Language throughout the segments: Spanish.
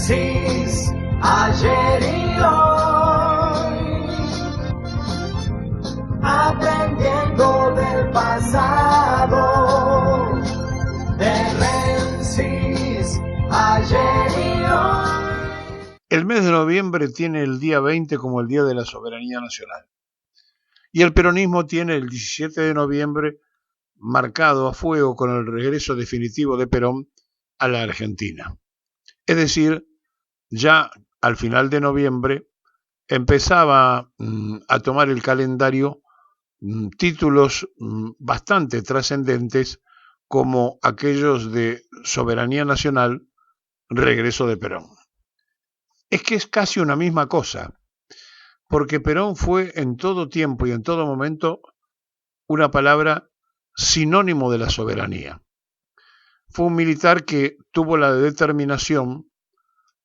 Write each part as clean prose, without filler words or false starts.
Génesis, ayer y hoy, aprendiendo del pasado. Génesis, ayer y hoy. El mes de noviembre tiene el día 20 como el Día de la Soberanía Nacional. Y el peronismo tiene el 17 de noviembre marcado a fuego con el regreso definitivo de Perón a la Argentina. Es decir, ya al final de noviembre empezaba a tomar el calendario títulos bastante trascendentes como aquellos de Soberanía Nacional, regreso de Perón. Es que es casi una misma cosa, porque Perón fue en todo tiempo y en todo momento una palabra sinónimo de la soberanía. Fue un militar que tuvo la determinación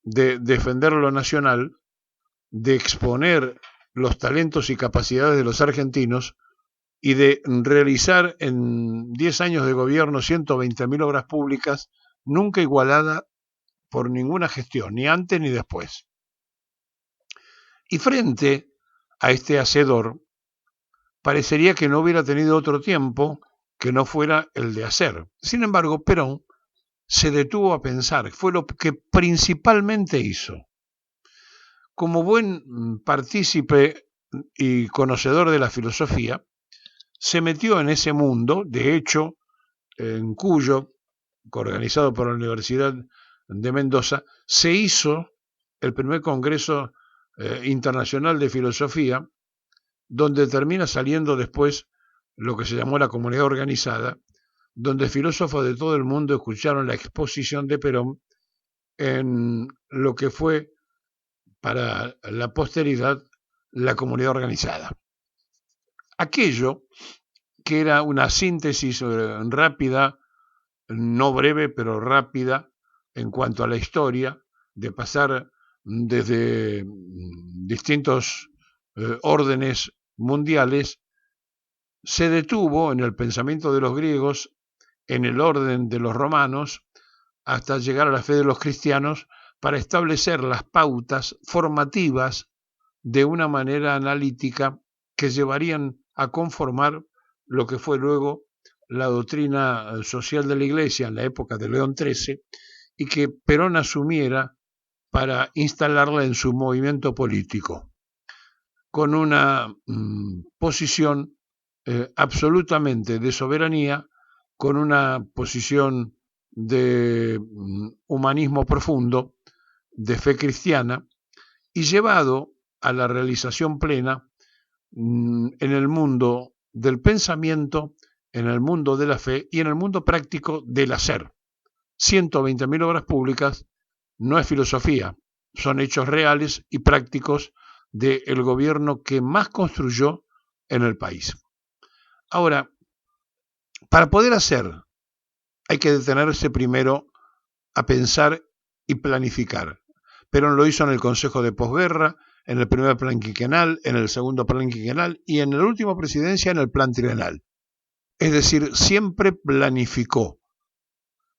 de defender lo nacional, de exponer los talentos y capacidades de los argentinos y de realizar en 10 años de gobierno 120.000 obras públicas, nunca igualada por ninguna gestión, ni antes ni después. Y frente a este hacedor, parecería que no hubiera tenido otro tiempo que no fuera el de hacer. Sin embargo, Perón se detuvo a pensar, fue lo que principalmente hizo. Como buen partícipe y conocedor de la filosofía, se metió en ese mundo. De hecho, en Cuyo, organizado por la Universidad de Mendoza, se hizo el primer Congreso Internacional de Filosofía, donde termina saliendo después lo que se llamó la Comunidad Organizada, donde filósofos de todo el mundo escucharon la exposición de Perón en lo que fue para la posteridad la Comunidad Organizada. Aquello que era una síntesis rápida, no breve, pero rápida en cuanto a la historia, de pasar desde distintos órdenes mundiales, se detuvo en el pensamiento de los griegos, en el orden de los romanos, hasta llegar a la fe de los cristianos, para establecer las pautas formativas de una manera analítica que llevarían a conformar lo que fue luego la doctrina social de la Iglesia en la época de León XIII y que Perón asumiera para instalarla en su movimiento político, con una posición absolutamente de soberanía, con una posición de humanismo profundo, de fe cristiana, y llevado a la realización plena en el mundo del pensamiento, en el mundo de la fe y en el mundo práctico del hacer. 120.000 obras públicas no es filosofía, son hechos reales y prácticos del gobierno que más construyó en el país. Ahora, para poder hacer, hay que detenerse primero a pensar y planificar. Perón lo hizo en el Consejo de Posguerra, en el primer plan quinquenal, en el segundo plan quinquenal y en la última presidencia en el plan trienal. Es decir, siempre planificó.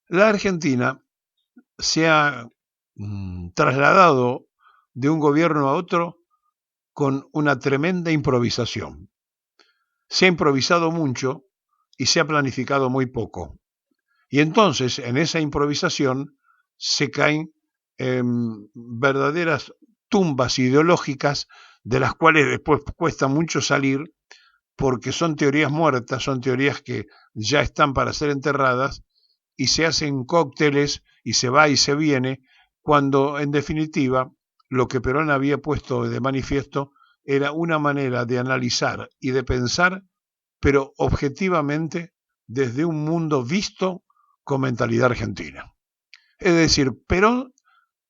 La Argentina se ha trasladado de un gobierno a otro con una tremenda improvisación. Se ha improvisado mucho y se ha planificado muy poco. Y entonces, en esa improvisación, se caen verdaderas tumbas ideológicas de las cuales después cuesta mucho salir, porque son teorías muertas, son teorías que ya están para ser enterradas, y se hacen cócteles y se va y se viene, cuando en definitiva lo que Perón había puesto de manifiesto era una manera de analizar y de pensar, pero objetivamente desde un mundo visto con mentalidad argentina. Es decir, Perón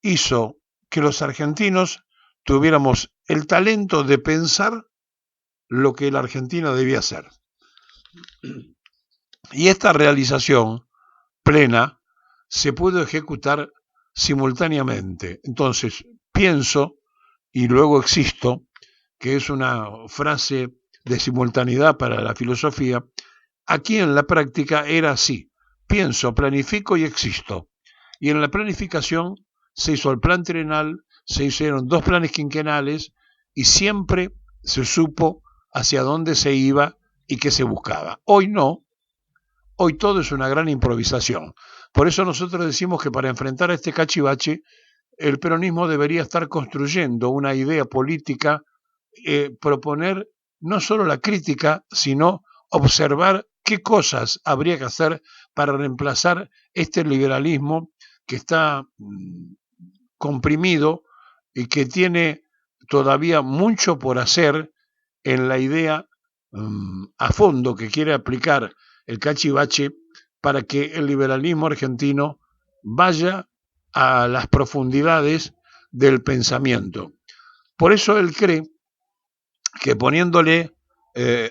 hizo que los argentinos tuviéramos el talento de pensar lo que la Argentina debía ser. Y esta realización plena se pudo ejecutar simultáneamente. Entonces, pienso y luego existo, que es una frase de simultaneidad para la filosofía. Aquí en la práctica era así: pienso, planifico y existo. Y en la planificación se hizo el plan trienal, se hicieron 2 planes quinquenales y siempre se supo hacia dónde se iba y qué se buscaba. Hoy no, hoy todo es una gran improvisación. Por eso nosotros decimos que para enfrentar a este cachivache, el peronismo debería estar construyendo una idea política, proponer no solo la crítica, sino observar qué cosas habría que hacer para reemplazar este liberalismo que está comprimido y que tiene todavía mucho por hacer en la idea a fondo que quiere aplicar el cachivache para que el liberalismo argentino vaya a las profundidades del pensamiento. Por eso él cree que poniéndole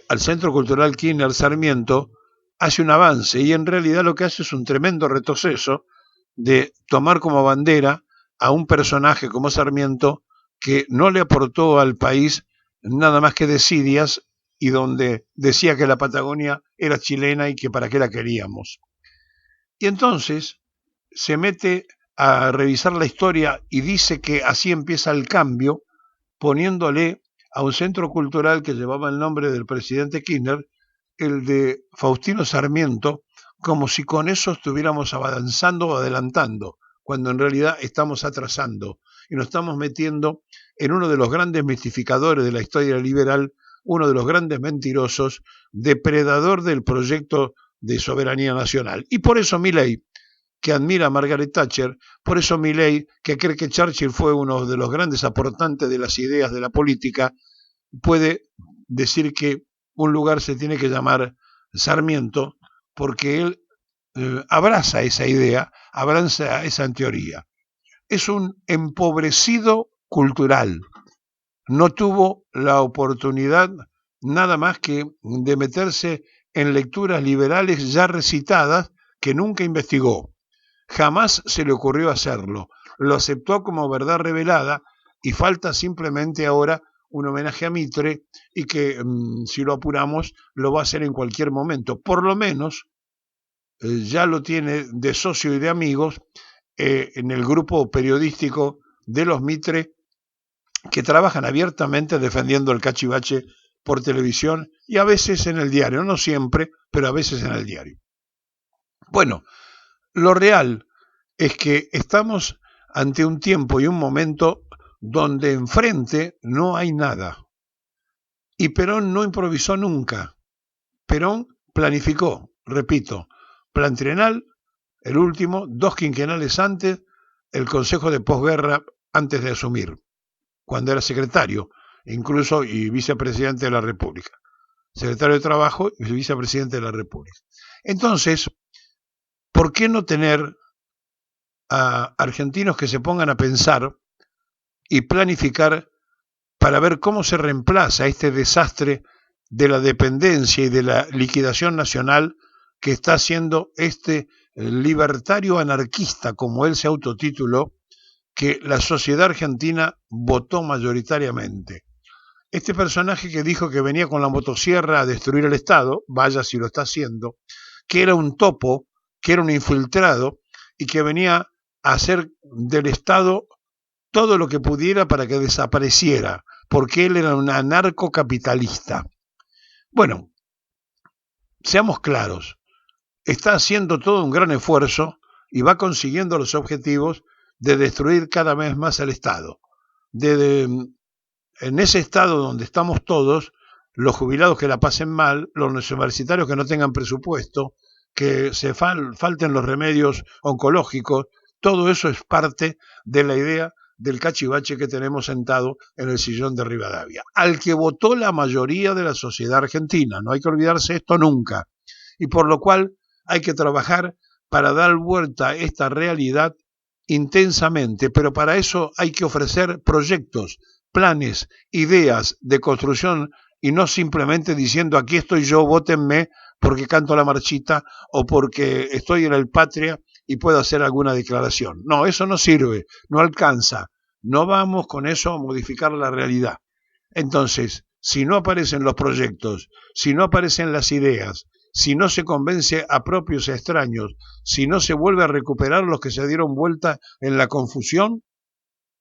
al Centro Cultural Kirchner Sarmiento hace un avance y en realidad lo que hace es un tremendo retroceso de tomar como bandera a un personaje como Sarmiento que no le aportó al país nada más que desidias y donde decía que la Patagonia era chilena y que para qué la queríamos. Y entonces se mete a revisar la historia y dice que así empieza el cambio, poniéndole a un centro cultural que llevaba el nombre del presidente Kirchner, el de Faustino Sarmiento, como si con eso estuviéramos avanzando o adelantando, cuando en realidad estamos atrasando y nos estamos metiendo en uno de los grandes mistificadores de la historia liberal, uno de los grandes mentirosos, depredador del proyecto de soberanía nacional. Y por eso Milei, que admira a Margaret Thatcher, por eso Milei, que cree que Churchill fue uno de los grandes aportantes de las ideas de la política, puede decir que un lugar se tiene que llamar Sarmiento porque él abraza esa idea, abraza esa teoría. Es un empobrecido cultural. No tuvo la oportunidad nada más que de meterse en lecturas liberales ya recitadas que nunca investigó. Jamás se le ocurrió hacerlo. Lo aceptó como verdad revelada y falta simplemente ahora un homenaje a Mitre y que, si lo apuramos, lo va a hacer en cualquier momento. Por lo menos ya lo tiene de socio y de amigos en el grupo periodístico de los Mitre que trabajan abiertamente defendiendo el cachivache por televisión y a veces en el diario, no siempre, pero a veces en el diario. Bueno, lo real es que estamos ante un tiempo y un momento donde enfrente no hay nada. Y Perón no improvisó nunca. Perón planificó, repito, plan trienal, el último, 2 quinquenales antes, el Consejo de Posguerra antes de asumir, cuando era secretario, incluso y vicepresidente de la República. Secretario de Trabajo y vicepresidente de la República. Entonces, ¿por qué no tener a argentinos que se pongan a pensar y planificar para ver cómo se reemplaza este desastre de la dependencia y de la liquidación nacional que está haciendo este libertario anarquista, como él se autotituló, que la sociedad argentina votó mayoritariamente? Este personaje que dijo que venía con la motosierra a destruir el Estado, vaya si lo está haciendo, que era un topo, que era un infiltrado y que venía a hacer del Estado todo lo que pudiera para que desapareciera, porque él era un anarcocapitalista. Bueno, seamos claros, está haciendo todo un gran esfuerzo y va consiguiendo los objetivos de destruir cada vez más el Estado. En ese Estado donde estamos todos, los jubilados que la pasen mal, los universitarios que no tengan presupuesto, que se falten los remedios oncológicos, todo eso es parte de la idea del cachivache que tenemos sentado en el sillón de Rivadavia, al que votó la mayoría de la sociedad argentina. No hay que olvidarse esto nunca. Y por lo cual hay que trabajar para dar vuelta a esta realidad intensamente, pero para eso hay que ofrecer proyectos, planes, ideas de construcción y no simplemente diciendo aquí estoy yo, vótenme porque canto la marchita o porque estoy en el Patria y puedo hacer alguna declaración. No, eso no sirve, no alcanza. No vamos con eso a modificar la realidad. Entonces, si no aparecen los proyectos, si no aparecen las ideas, si no se convence a propios y a extraños, si no se vuelve a recuperar los que se dieron vuelta en la confusión,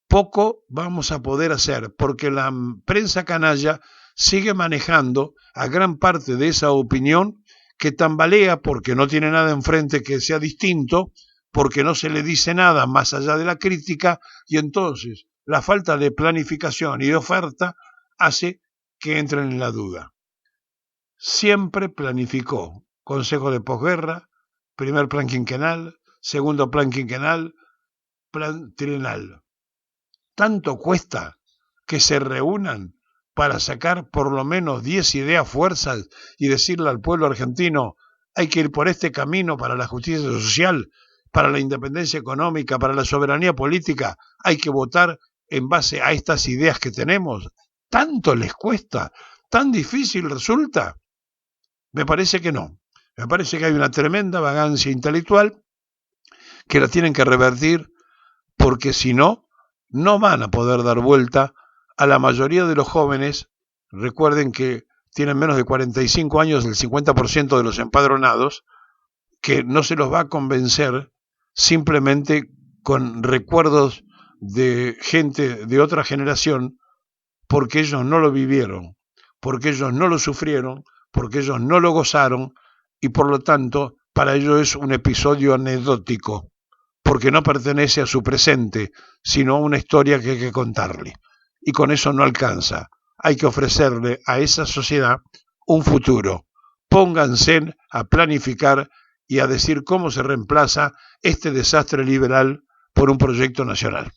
poco vamos a poder hacer, porque la prensa canalla sigue manejando a gran parte de esa opinión que tambalea porque no tiene nada enfrente que sea distinto, porque no se le dice nada más allá de la crítica, y entonces la falta de planificación y de oferta hace que entren en la duda. Siempre planificó consejo de posguerra, primer plan quinquenal, segundo plan quinquenal, plan trienal. Tanto cuesta que se reúnan para sacar por lo menos 10 ideas fuerzas y decirle al pueblo argentino: hay que ir por este camino para la justicia social, para la independencia económica, para la soberanía política, hay que votar en base a estas ideas que tenemos. ¿Tanto les cuesta? ¿Tan difícil resulta? Me parece que no. Me parece que hay una tremenda vagancia intelectual que la tienen que revertir, porque si no, no van a poder dar vuelta a la mayoría de los jóvenes. Recuerden que tienen menos de 45 años, el 50% de los empadronados, que no se los va a convencer simplemente con recuerdos de gente de otra generación, porque ellos no lo vivieron, porque ellos no lo sufrieron, porque ellos no lo gozaron, y por lo tanto para ellos es un episodio anecdótico, porque no pertenece a su presente, sino a una historia que hay que contarle. Y con eso no alcanza. Hay que ofrecerle a esa sociedad un futuro. Pónganse a planificar y a decir cómo se reemplaza este desastre liberal por un proyecto nacional.